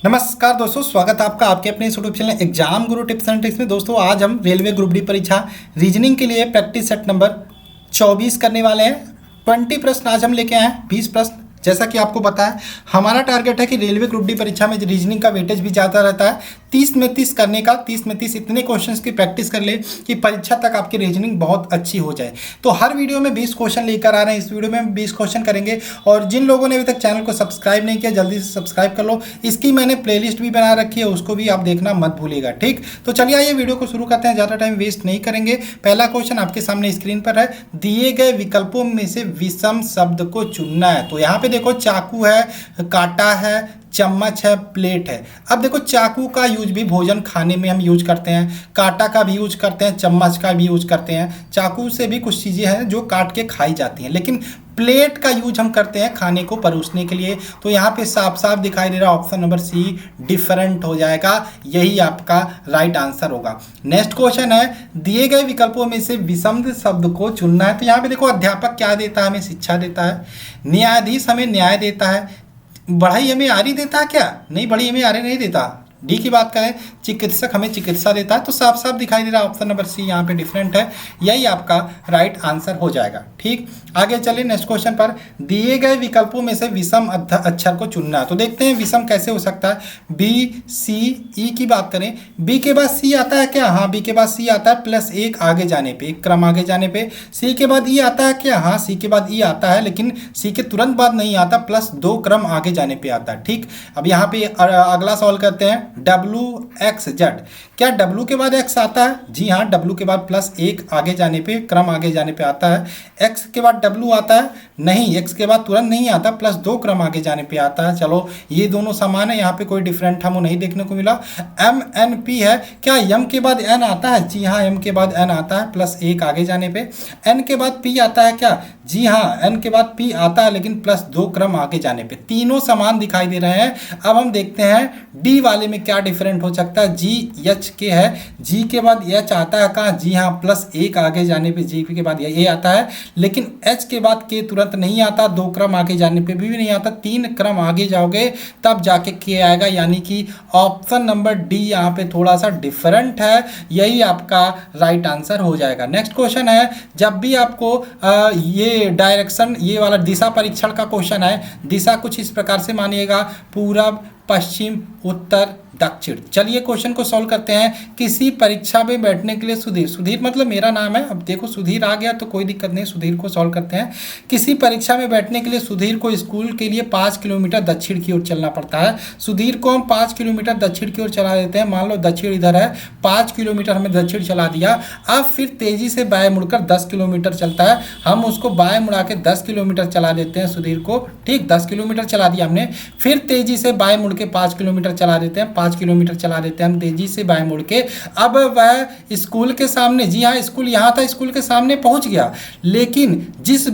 नमस्कार दोस्तों, स्वागत है आपका आपके अपने YouTube channel exam Guru tips and tricks में। दोस्तों आज हम रेलवे ग्रुप डी परीक्षा रीजनिंग के लिए प्रैक्टिस सेट नंबर 24 करने वाले हैं। 20 प्रश्न आज हम लेके आए हैं, 20 प्रश्न। जैसा कि आपको पता है हमारा टारगेट है कि रेलवे ग्रुप डी परीक्षा में रीजनिंग का वेटेज भी ज़्यादा रहता है। 30 में 30 करने का, 30 में 30 इतने क्वेश्चंस की प्रैक्टिस कर ले कि परीक्षा तक आपकी रीजनिंग बहुत अच्छी हो जाए। तो हर वीडियो में 20 क्वेश्चन लेकर आ रहे हैं। इस वीडियो में 20 क्वेश्चन करेंगे और जिन लोगों ने अभी तक चैनल को सब्सक्राइब नहीं किया जल्दी से सब्सक्राइब कर लो। इसकी मैंने प्लेलिस्ट भी बना रखी है, उसको भी आप देखना मत भूलिएगा, ठीक। तो चलिए आइए वीडियो को शुरू करते हैं, ज़्यादा टाइम वेस्ट नहीं करेंगे। पहला क्वेश्चन आपके सामने स्क्रीन पर है, दिए गए विकल्पों में से विषम शब्द को चुनना है। तो यहाँ पे देखो चाकू है, कांटा है, चम्मच है, प्लेट है। अब देखो चाकू का यूज भी भोजन खाने में हम यूज करते हैं, कांटा का भी यूज करते हैं, चम्मच का भी यूज करते हैं। चाकू से भी कुछ चीज़ें हैं जो काट के खाई जाती हैं, लेकिन प्लेट का यूज हम करते हैं खाने को परोसने के लिए। तो यहाँ पे साफ साफ दिखाई दे रहा है ऑप्शन नंबर सी डिफरेंट हो जाएगा, यही आपका राइट आंसर होगा। नेक्स्ट क्वेश्चन है, दिए गए विकल्पों में से विषम शब्द को चुनना है। तो यहाँ पे देखो अध्यापक क्या देता है, हमें शिक्षा देता है। न्यायाधीश हमें न्याय देता है। बढ़ई हमें आरी देता है क्या? नहीं, बढ़ई हमें आरी नहीं देता। डी की बात करें, चिकित्सक हमें चिकित्सा देता है। तो साफ साफ दिखाई दे रहा है ऑप्शन नंबर सी यहाँ पे डिफरेंट है, यही आपका राइट आंसर हो जाएगा, ठीक। आगे चलिए नेक्स्ट क्वेश्चन पर, दिए गए विकल्पों में से विषम अक्षर को चुनना है। तो देखते हैं विषम कैसे हो सकता है। बी, सी, ई की बात करें, बी के बाद सी आता है क्या? हाँ, बी के बाद सी आता है प्लस एक आगे जाने पे, एक क्रम आगे जाने पे। सी के बाद ई आता है क्या? हाँ, सी के बाद ई आता है, लेकिन सी के तुरंत बाद नहीं आता, प्लस 2 क्रम आगे जाने पे आता है, ठीक। अब यहाँ पे अगला सवाल करते हैं, WXZ, क्या W के बाद X आता है? जी हाँ, W के बाद प्लस एक आगे जाने पे, क्रम आगे जाने पे आता है। X के बाद W आता है? नहीं, X के बाद तुरंत नहीं आता, प्लस 2 क्रम आगे जाने पे आता है। चलो ये दोनों समान है, यहाँ पे कोई डिफरेंट हमको नहीं देखने को मिला। MNP है, क्या M के बाद N आता है? जी हाँ, M के बाद N आता है प्लस एक आगे जाने पे। N के बाद P आता है क्या? जी हाँ, N के बाद P आता है, लेकिन प्लस 2 क्रम आगे जाने पे। तीनों समान दिखाई दे रहे हैं। अब हम देखते हैं डी वाले में क्या डिफरेंट हो सकता है। GH के है, G के बाद H आता है कहाँ? जी हाँ, प्लस एक आगे जाने पे G के बाद ये आता है, लेकिन H के बाद K तुरंत नहीं आता, 2 क्रम आगे जाने पे भी नहीं आता, 3 क्रम आगे जाओगे तब जाके K आएगा, यानी कि ऑप्शन नंबर डी यहाँ पे थोड़ा सा डिफरेंट है, यही आपका राइट आंसर हो जाएगा। नेक्स्ट क्वेश्चन है, जब भी आपको ये डायरेक्शन, ये वाला दिशा परीक्षण का क्वेश्चन है, दिशा कुछ इस प्रकार से मानिएगा, पूरब, पश्चिम, उत्तर, दक्षिण। चलिए क्वेश्चन को सॉल्व करते हैं। किसी परीक्षा में बैठने के लिए सुधीर, सुधीर मतलब मेरा नाम है, अब देखो सुधीर आ गया तो कोई दिक्कत नहीं, सुधीर को सॉल्व करते हैं। किसी परीक्षा में बैठने के लिए सुधीर को स्कूल के लिए 5 किलोमीटर दक्षिण की ओर चलना पड़ता है। सुधीर को हम 5 किलोमीटर दक्षिण की ओर चला देते हैं। मान लो दक्षिण इधर है, 5 किलोमीटर हमें दक्षिण चला दिया। अब फिर तेजी से बाएं मुड़कर 10 किलोमीटर चलता है, हम उसको बाएं मुड़ा के 10 किलोमीटर चला देते हैं सुधीर को, ठीक। 10 किलोमीटर चला दिया हमने, फिर तेजी से बाएं मुड़ के 5 किलोमीटर चला देते हैं, 5 किलोमीटर चला देते हैं हम तेजी से बाएं मुड़ के। अब वह स्कूल के सामने, जी हाँ स्कूल यहाँ था, स्कूल के सामने पहुंच गया, लेकिन जिस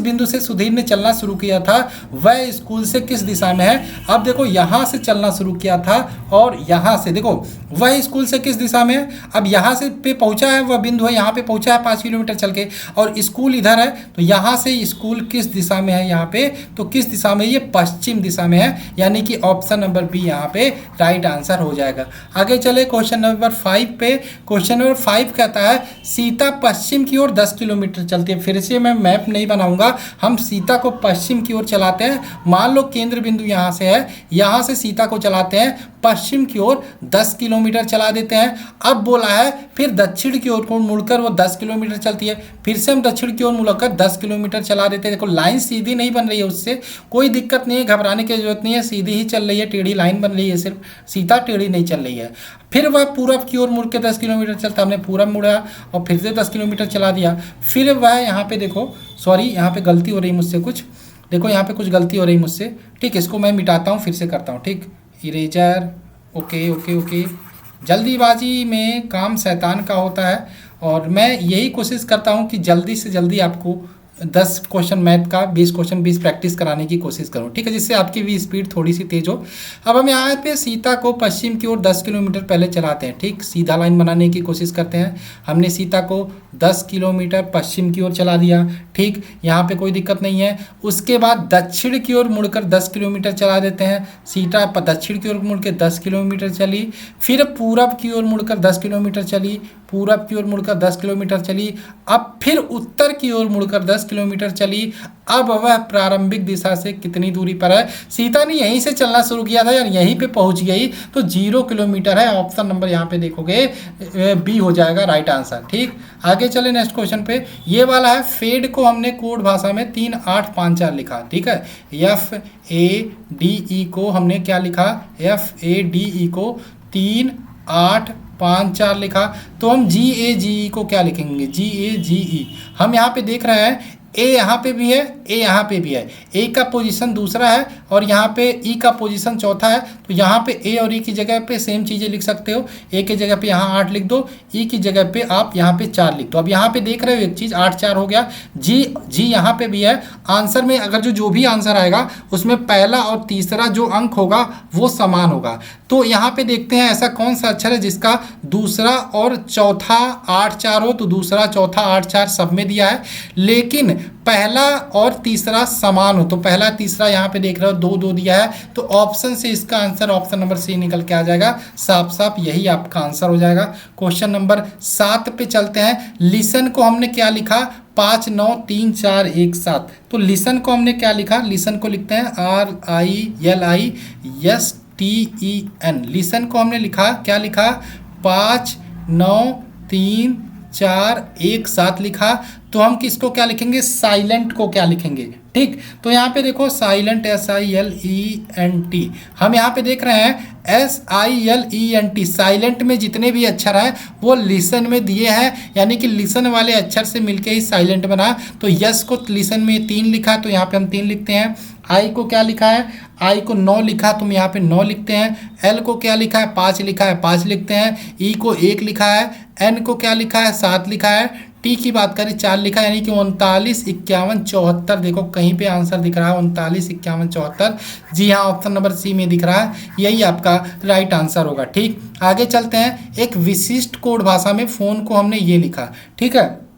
बिंदु से सुधीर ने चलना शुरू किया था वह स्कूल से किस दिशा में है? अब देखो यहाँ से चलना शुरू किया था और यहाँ से देखो वह स्कूल से किस दिशा में है। अब यहाँ से पे पहुंचा है, वह बिंदु है, यहाँ पे पहुंचा है 5 किलोमीटर चल के, और स्कूल इधर है, तो यहाँ से स्कूल किस दिशा में है? यहाँ पे तो किस दिशा में? ये पश्चिम दिशा में है, यानी कि ऑप्शन नंबर बी यहाँ पे राइट आंसर हो जाएगा। आगे चले क्वेश्चन नंबर 5 पे। क्वेश्चन नंबर 5 कहता है, सीता पश्चिम की ओर 10 किलोमीटर चलती है। फिर से मैं मैप नहीं बनाऊंगा, हम सीता को पश्चिम की ओर चलाते हैं। मान लो केंद्र बिंदु यहाँ से है, यहाँ से सीता को चलाते हैं पश्चिम की ओर 10 किलोमीटर चला देते हैं। अब बोला है फिर दक्षिण की ओर मुड़कर वो 10 किलोमीटर चलती है, फिर से हम दक्षिण की ओर मुड़कर 10 किलोमीटर चला देते हैं। देखो लाइन सीधी नहीं बन रही है, उससे कोई दिक्कत नहीं है, घबराने की जरूरत नहीं है, सीधी ही चल रही है, टेढ़ी लाइन बन रही है, सिर्फ सीधा टेढ़ी नहीं चल रही है। फिर वह पूरब की ओर मुड़ के 10 किलोमीटर चलता, हमने पूरब मुड़ा और फिर से 10 किलोमीटर चला दिया। फिर वह यहाँ पे देखो, सॉरी यहाँ पे गलती हो रही मुझसे कुछ, देखो यहाँ पे कुछ गलती हो रही मुझसे, ठीक। इसको मैं मिटाता हूँ, फिर से करता हूँ, ठीक। Eraser, okay okay okay. जल्दीबाजी में काम शैतान का होता है, और मैं यही कोशिश करता हूँ कि जल्दी से जल्दी आपको 10 क्वेश्चन मैथ का, 20 क्वेश्चन 20 प्रैक्टिस कराने की कोशिश करूँ, ठीक है, जिससे आपकी भी स्पीड थोड़ी सी तेज हो। अब हम यहाँ पे सीता को पश्चिम की ओर 10 किलोमीटर पहले चलाते हैं, ठीक, सीधा लाइन बनाने की कोशिश करते हैं। हमने सीता को 10 किलोमीटर पश्चिम की ओर चला दिया, ठीक, यहाँ पे कोई दिक्कत नहीं है। उसके बाद दक्षिण की ओर मुड़कर 10 किलोमीटर चला देते हैं। सीता दक्षिण की ओर मुड़ के 10 किलोमीटर चली, फिर पूरब की ओर मुड़कर 10 किलोमीटर चली, पूरब की ओर मुड़कर 10 किलोमीटर चली, अब फिर उत्तर की ओर मुड़कर 10 किलोमीटर चली। अब वह प्रारंभिक दिशा से कितनी दूरी पर है? सीता ने यहीं से चलना शुरू किया था यार, यहीं पे पहुंच गई तो 0 किलोमीटर है। ऑप्शन नंबर यहाँ पे देखोगे बी हो जाएगा राइट आंसर, ठीक। आगे चले नेक्स्ट क्वेश्चन पे। ये वाला है, फेड को हमने कोड भाषा में 3854 लिखा, ठीक है। FADE को हमने क्या लिखा? FADE को 3854 लिखा। तो हम GAGE को क्या लिखेंगे? GAGE हम यहाँ पे देख रहे हैं ए यहाँ पे भी है, ए यहाँ पे भी है। ए का पोजीशन दूसरा है और यहाँ पे ई का पोजीशन चौथा है। तो यहाँ पे ए और ई की जगह पे सेम चीज़ें लिख सकते हो। ए की जगह पे यहाँ 8 लिख दो, ई की जगह पे आप यहाँ पे 4 लिख दो। अब यहाँ पे देख रहे हो एक चीज़, 8 4 हो गया। जी यहाँ पे भी है। आंसर में अगर जो भी आंसर आएगा उसमें पहला और तीसरा जो अंक होगा वो समान होगा। तो यहाँ पे देखते हैं ऐसा कौन सा अक्षर है जिसका दूसरा और चौथा 8 4 हो। तो दूसरा चौथा 8 4 सब में दिया है, लेकिन पहला और तीसरा समान हो। तो पहला तीसरा यहाँ पे देख रहे हो 2 2 दिया है। तो ऑप्शन से इसका आंसर ऑप्शन नंबर सी निकल के आ जाएगा। साफ साफ यही आपका आंसर हो जाएगा। क्वेश्चन नंबर 7 पे चलते हैं। लिसन को हमने क्या लिखा? 5 9 3 4 1 7। तो लिसन को हमने क्या लिखा? लिसन को लिखते हैं RILISTEN। लिसन को हमने लिखा, क्या लिखा? 5 9 3 4 1 7 लिखा। तो हम किसको क्या लिखेंगे? साइलेंट को क्या लिखेंगे, ठीक। तो यहाँ पे देखो साइलेंट SILENT। हम यहाँ पे देख रहे हैं SILENT। साइलेंट में जितने भी अक्षर हैं वो लिसन में दिए हैं, यानी कि लिसन वाले अक्षर से मिलके ही साइलेंट बना। तो यस को लिसन में 3 लिखा, तो यहाँ पे हम 3 लिखते हैं। आई को क्या लिखा है? आई को 9 लिखा, तो हम यहाँ पे 9 लिखते हैं। एल को क्या लिखा है? 5 लिखा है, 5 लिखते हैं। ई को 1 लिखा है। एन को क्या लिखा है? 7 लिखा है। टी की बात करें 4 लिखा है, यानी कि 39 51 74। देखो कहीं पे आंसर दिख रहा है 39 51 74। जी हाँ, ऑप्शन नंबर सी में दिख रहा है, यही आपका राइट आंसर होगा, ठीक। आगे चलते हैं। एक विशिष्ट कोड भाषा में फ़ोन को हमने ये लिखा, ठीक है।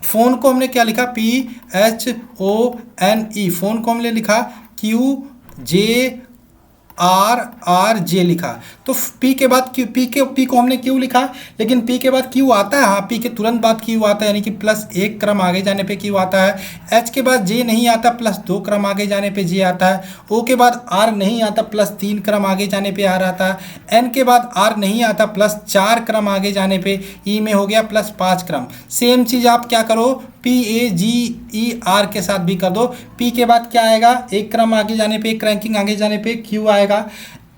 फ़ोन को हमने क्या लिखा? PHONE। फ़ोन को हमने लिखा QJRRJ लिखा। तो पी के बाद क्यू, पी को हमने क्यू लिखा, लेकिन पी के बाद क्यू आता है। हाँ, पी के तुरंत बाद क्यू आता है, यानी कि +1 क्रम आगे जाने पे क्यू आता है। एच के बाद जे नहीं आता, +2 क्रम आगे जाने पे जे आता है। ओ के बाद आर नहीं आता, +3 क्रम आगे जाने पे आर आता है। एन के बाद आर नहीं आता, +4 क्रम आगे जाने पे ई में हो गया +5 क्रम। सेम चीज़ आप क्या करो? PAGER के साथ भी कर दो। पी के बाद क्या आएगा? 1 क्रम आगे जाने पे, 1 रैंकिंग आगे जाने पे क्यू आएगा।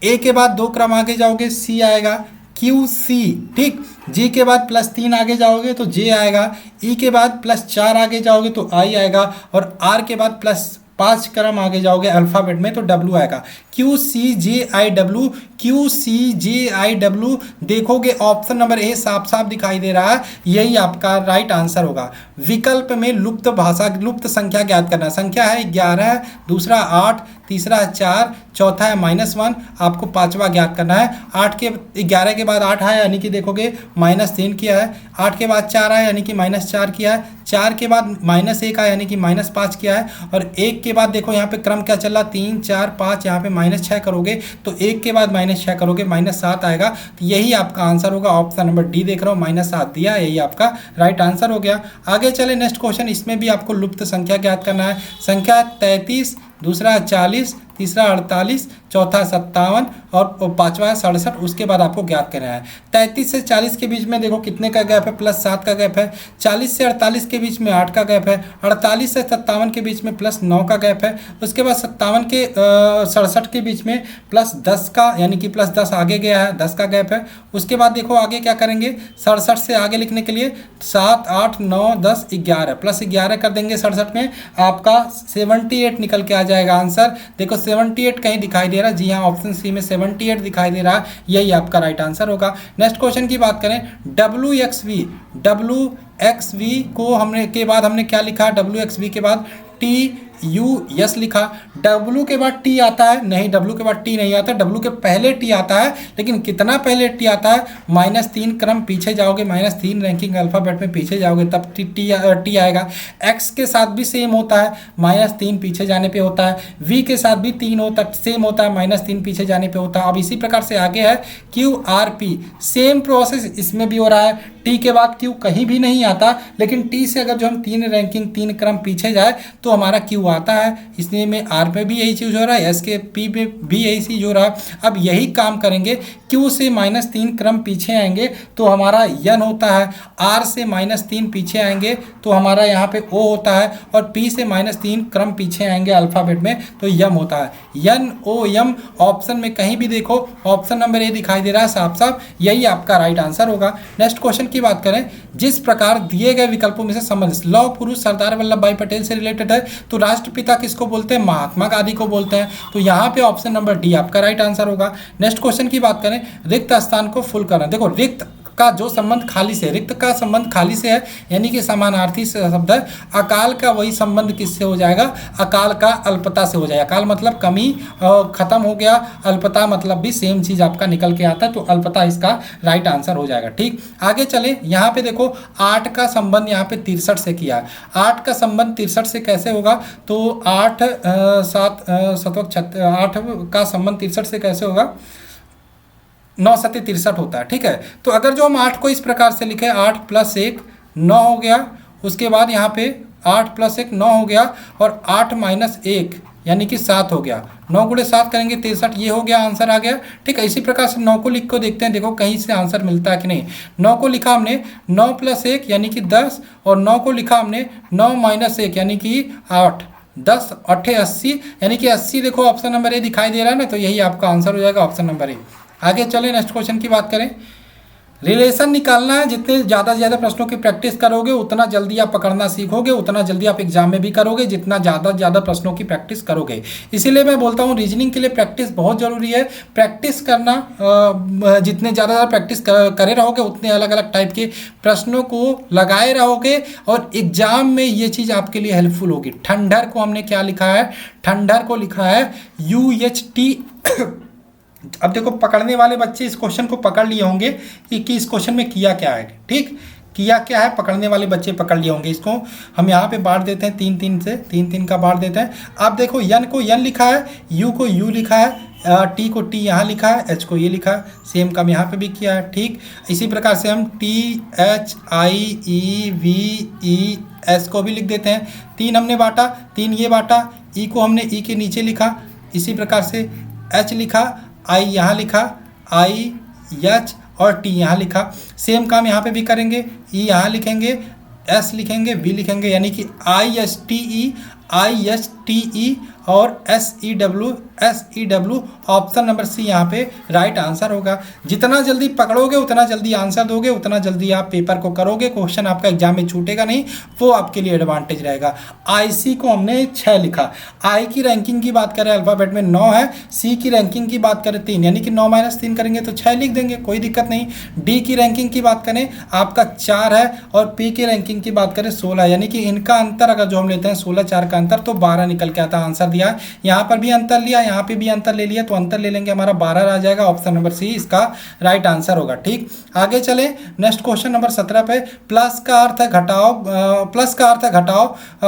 ए के बाद 2 क्रम आगे जाओगे सी आएगा, QC, ठीक। जी के बाद +3 आगे जाओगे तो जे आएगा। ई के बाद +4 आगे जाओगे तो आई आएगा, और आर के बाद +5 क्रम आगे जाओगे अल्फ़ाबेट में तो W आएगा। QCJIW, QCJIW देखोगे ऑप्शन नंबर ए साफ साफ दिखाई दे रहा है, यही आपका राइट आंसर होगा। विकल्प में लुप्त भाषा, लुप्त संख्या ज्ञात करना। संख्या है 11, दूसरा 8, तीसरा 4, चौथा है -1, आपको पांचवा ज्ञात करना है। 11 के बाद 8 है, यानी कि देखोगे -3 किया है। 8 के बाद 4 है, यानी कि -4 किया है। 4 के बाद -1 है, यानी कि -5 किया है। और 1 के बाद देखो यहाँ पे क्रम क्या चल रहा, 3 4 5, यहाँ पे -6 करोगे तो 1 के बाद -6 करोगे -7 आएगा। तो यही आपका आंसर होगा। ऑप्शन नंबर डी देख रहा हूँ, -7 दिया, यही आपका राइट आंसर हो गया। आगे चले नेक्स्ट क्वेश्चन। इसमें भी आपको लुप्त संख्या ज्ञात करना है। संख्या 33, दूसरा 40, तीसरा 48, चौथा 57 और पांचवा है 67। उसके बाद आपको ज्ञात करना है। 33 से 40 के बीच में देखो कितने का गैप है? +7 का गैप है। 40 से 48 के बीच में 8 का गैप है। 48 से 57 के बीच में +9 का गैप है। उसके बाद 57 के 67 के बीच में +10 का, यानी कि +10 आगे गया है, 10 का गैप है। उसके बाद देखो आगे क्या करेंगे? 67 से आगे लिखने के लिए 7 8 9 10 11 +11 कर देंगे 67 में, आपका 78 निकल के आ जाएगा आंसर। देखो 78 कहीं दिखाई दे रहा है, जी हाँ ऑप्शन सी में 78 दिखाई दे रहा है, यही आपका राइट आंसर होगा। नेक्स्ट क्वेश्चन की बात करें, WXV को हमने के बाद हमने क्या लिखा, WXV के बाद TUS लिखा। W के बाद T आता है, नहीं W के बाद T नहीं आता, W के पहले T आता है, लेकिन कितना पहले T आता है, -3 क्रम पीछे जाओगे, -3 रैंकिंग अल्फ़ाबेट में पीछे जाओगे तब T आएगा। X के साथ भी सेम होता है, -3 पीछे जाने पे होता है। V के साथ भी 3 होता सेम होता है, -3 पीछे जाने पे होता है। अब इसी प्रकार से आगे है QRP, सेम प्रोसेस इसमें भी हो रहा है। T के बाद Q कहीं भी नहीं आता, लेकिन T से अगर जो हम 3 क्रम पीछे जाए तो हमारा Q आता है, इसलिए में R पे भी यही चीज़ हो रहा है, S के P पे भी यही चीज़ हो रहा है। अब यही काम करेंगे, Q से -3 क्रम पीछे आएंगे तो हमारा N होता है, R से -3 पीछे आएंगे तो हमारा यहाँ पे O होता है, और P से -3 क्रम पीछे आएंगे अल्फ़ाबेट में तो M होता है। NOM ऑप्शन में कहीं भी देखो, ऑप्शन नंबर ए दिखाई दे रहा है साफ साफ, यही आपका राइट आंसर होगा। नेक्स्ट क्वेश्चन की बात करें, जिस प्रकार दिए गए विकल्पों में से संबंधित लौह पुरुष सरदार वल्लभ भाई पटेल से रिलेटेड है तो राष्ट्रपिता किसको बोलते हैं, महात्मा गांधी को बोलते हैं, तो यहाँ पे ऑप्शन नंबर डी आपका राइट आंसर होगा। नेक्स्ट क्वेश्चन की बात करें, रिक्त स्थान को फुल करना। देखो रिक्त का जो संबंध खाली से, रिक्त का संबंध खाली से है, यानी कि समानार्थी शब्द है। अकाल का वही संबंध किससे हो जाएगा, अकाल का अल्पता से हो जाएगा। अकाल मतलब कमी खत्म हो गया, अल्पता मतलब भी सेम चीज आपका निकल के आता है, तो अल्पता इसका राइट आंसर हो जाएगा। ठीक, आगे चले, यहाँ पे देखो 8 का संबंध यहाँ पे 63 से किया है। 8 का संबंध 63 से कैसे होगा, तो 8 का संबंध 63 से कैसे होगा, 9 7 63 होता है। ठीक है, तो अगर जो हम 8 को इस प्रकार से लिखे, 8 + 1 9 हो गया, उसके बाद यहाँ पे 8 + 1 9 हो गया, और 8 - 1 यानी कि 7 हो गया। 9 × 7 करेंगे 63, ये हो गया, आंसर आ गया। ठीक है, इसी प्रकार से 9 को लिख को देखते हैं, देखो कहीं से आंसर मिलता है कि नहीं। 9 को लिखा हमने 9 + 1 यानी कि 10, और 9 को लिखा हमने 9 - 1 यानी कि 8, 10 8 80 यानी कि 80। देखो ऑप्शन नंबर ए दिखाई दे रहा है ना, तो यही आपका आंसर हो जाएगा, ऑप्शन नंबर ए। आगे चलें, नेक्स्ट क्वेश्चन की बात करें, रिलेशन निकालना है। जितने ज़्यादा से ज़्यादा प्रश्नों की प्रैक्टिस करोगे उतना जल्दी आप पकड़ना सीखोगे, उतना जल्दी आप एग्जाम में भी करोगे, जितना ज़्यादा से ज़्यादा प्रश्नों की प्रैक्टिस करोगे। इसीलिए मैं बोलता हूँ रीजनिंग के लिए प्रैक्टिस बहुत ज़रूरी है। प्रैक्टिस करना, जितने ज़्यादा प्रैक्टिस करे रहोगे उतने अलग अलग टाइप के प्रश्नों को लगाए रहोगे, और एग्जाम में ये चीज़ आपके लिए हेल्पफुल होगी। ठंडर को हमने क्या लिखा है, ठंडर को लिखा है UHT। अब देखो पकड़ने वाले बच्चे इस क्वेश्चन को पकड़ लिए होंगे कि इस क्वेश्चन में किया क्या है। ठीक, किया क्या है, पकड़ने वाले बच्चे पकड़ लिए होंगे। इसको हम यहाँ पे बांट देते हैं 3 से, 3 का बांट देते हैं। आप देखो N को N लिखा है, U को U लिखा है, T को T यहाँ लिखा है, H को ये लिखा है, सेम काम यहाँ पे भी किया है। ठीक, इसी प्रकार से हम THIEVES को भी लिख देते हैं। 3 हमने बांटा, 3 ये बांटा, E को हमने E के नीचे लिखा, इसी प्रकार से H लिखा, I यहाँ लिखा, IH और T यहाँ लिखा। सेम काम यहाँ पे भी करेंगे, E यहाँ लिखेंगे, S लिखेंगे, V लिखेंगे, यानी कि ISTE और SEW ऑप्शन नंबर सी यहाँ पे राइट आंसर होगा। जितना जल्दी पकड़ोगे उतना जल्दी आंसर दोगे, उतना जल्दी आप पेपर को करोगे, क्वेश्चन आपका एग्जाम में छूटेगा नहीं, वो आपके लिए एडवांटेज रहेगा। IC को हमने 6 लिखा। I की रैंकिंग की बात करें अल्फ़ाबेट में 9 है, C की रैंकिंग की बात करें 3, यानी कि 9 - 3 करेंगे तो 6 लिख देंगे, कोई दिक्कत नहीं। D की रैंकिंग की बात करें आपका 4 है, और P की रैंकिंग की बात करें 16, यानी कि इनका अंतर अगर जो हम लेते हैं 16 4 का अंतर तो 12 निकल के आता है। आंसर दिया, यहाँ पर भी अंतर लिया, यहाँ पे भी अंतर ले लिया, तो अंतर ले लेंगे, हमारा 12 आ जाएगा। ऑप्शन नंबर सी इसका राइट आंसर होगा। ठीक, आगे चले नेक्स्ट क्वेश्चन नंबर 17 पे। प्लस का अर्थ है घटाओ, प्लस का अर्थ है घटाओ,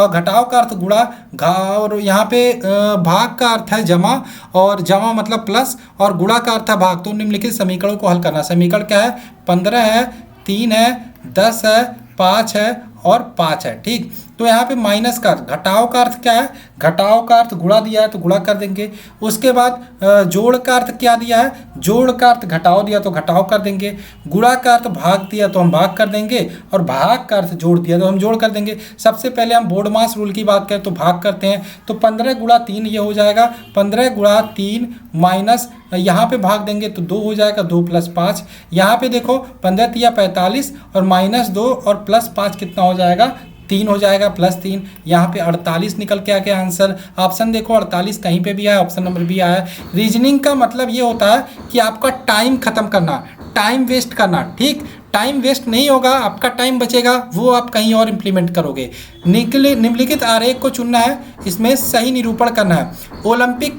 घटाओ का अर्थ गुणा, और यहाँ पे भाग का अर्थ है जमा, और जमा मतलब प्लस, और गुणा का अर्थ है भाग। तो निम्नलिखित समीकरणों को हल करना। समीकरण क्या है, 15 है, 3 है, 10 है, 5 है और 5 है। ठीक, तो यहाँ पे माइनस का अर्थ, घटाव का अर्थ क्या है, घटाव का अर्थ गुणा दिया है तो गुणा कर देंगे। उसके बाद जोड़ का अर्थ क्या दिया है, जोड़ का अर्थ घटाव दिया तो घटाव कर देंगे। गुणा का अर्थ भाग दिया तो हम भाग कर देंगे, और भाग का अर्थ जोड़ दिया तो हम जोड़ कर देंगे। सबसे पहले हम बोर्ड मास रूल की बात करें तो भाग करते हैं, तो 15 × 3 ये हो जाएगा, 15 × 3 माइनस यहाँ पे भाग देंगे तो 2 हो जाएगा, 2 + 5। यहाँ पे देखो 15 × 3 = 45, और -2 और +5 कितना हो जाएगा, 3 हो जाएगा +3, यहाँ पे 48 निकल के आ गया आंसर। ऑप्शन देखो 48 कहीं पे भी आया, ऑप्शन नंबर बी आया। रीजनिंग का मतलब ये होता है कि आपका टाइम खत्म करना, टाइम वेस्ट करना, ठीक। टाइम वेस्ट नहीं होगा, आपका टाइम बचेगा, वो आप कहीं और इम्प्लीमेंट करोगे। निम्नलिखित आरेख को चुनना है, इसमें सही निरूपण करना है। ओलंपिक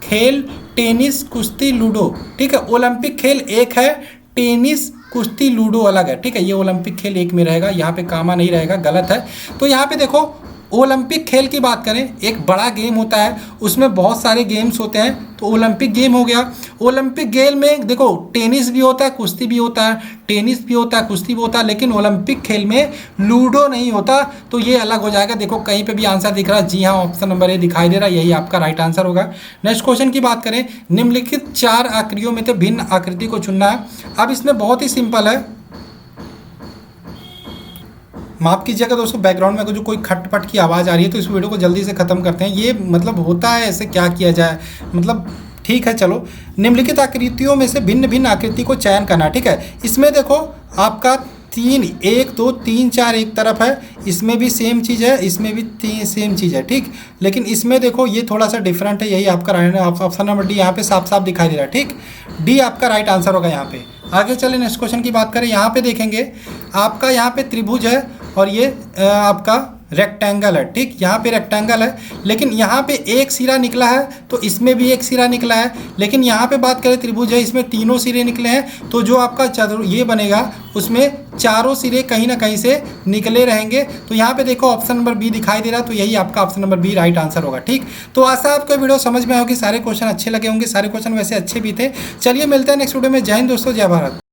खेल टेनिस, कुश्ती, लूडो, ठीक है। ओलंपिक खेल एक है, टेनिस, कुश्ती, लूडो अलग है, ठीक है। ये ओलंपिक खेल एक में रहेगा, यहाँ पे कामा नहीं रहेगा, गलत है। तो यहाँ पे देखो ओलंपिक खेल की बात करें, एक बड़ा गेम होता है, उसमें बहुत सारे गेम्स होते हैं, तो ओलंपिक गेम हो गया। ओलंपिक गेम में देखो टेनिस भी होता है, कुश्ती भी होता है, टेनिस भी होता है, कुश्ती भी होता है, लेकिन ओलंपिक खेल में लूडो नहीं होता, तो ये अलग हो जाएगा। देखो कहीं पे भी आंसर दिख रहा है, जी हाँ, ऑप्शन नंबर ए दिखाई दे रहा है, यही आपका राइट आंसर होगा। नेक्स्ट क्वेश्चन की बात करें, निम्नलिखित 4 आकृतियों में से भिन्न आकृति को चुनना है। अब इसमें बहुत ही सिंपल है, माफ़ कीजिएगा दोस्तों, बैकग्राउंड में जो कोई खटपट की आवाज़ आ रही है, तो इस वीडियो को जल्दी से ख़त्म करते हैं। ये मतलब होता है ऐसे, क्या किया जाए, मतलब ठीक है चलो। निम्नलिखित आकृतियों में से भिन्न भिन्न आकृति को चयन करना, ठीक है। इसमें देखो आपका 3 1 2 3 4 एक तरफ है, इसमें भी सेम चीज़ है, इसमें भी सेम चीज़ है, ठीक। लेकिन इसमें देखो ये थोड़ा सा डिफरेंट है, यही आपका राइट ऑप्शन नंबर डी यहाँ पे साफ साफ दिखाई दे रहा है, ठीक। डी आपका राइट आंसर होगा यहाँ पे। आगे चले नेक्स्ट क्वेश्चन की बात करें, यहाँ पे देखेंगे आपका यहाँ पे त्रिभुज है और ये आपका रेक्टेंगल है, ठीक। यहाँ पे रेक्टेंगल है, लेकिन यहाँ पे एक सिरा निकला है, तो इसमें भी एक सिरा निकला है। लेकिन यहाँ पे बात करें त्रिभुज है, इसमें तीनों सिरे निकले हैं, तो जो आपका ये बनेगा उसमें चारों सिरे कहीं ना कहीं से निकले रहेंगे। तो यहाँ पे देखो ऑप्शन नंबर बी दिखाई दे रहा है, तो यही आपका option number B right answer होगा, ठीक। तो आशा आपको वीडियो समझ में होगी, सारे क्वेश्चन अच्छे लगे होंगे, सारे क्वेश्चन वैसे अच्छे भी थे। चलिए मिलते हैं नेक्स्ट वीडियो में। जय हिंद दोस्तों, जय भारत।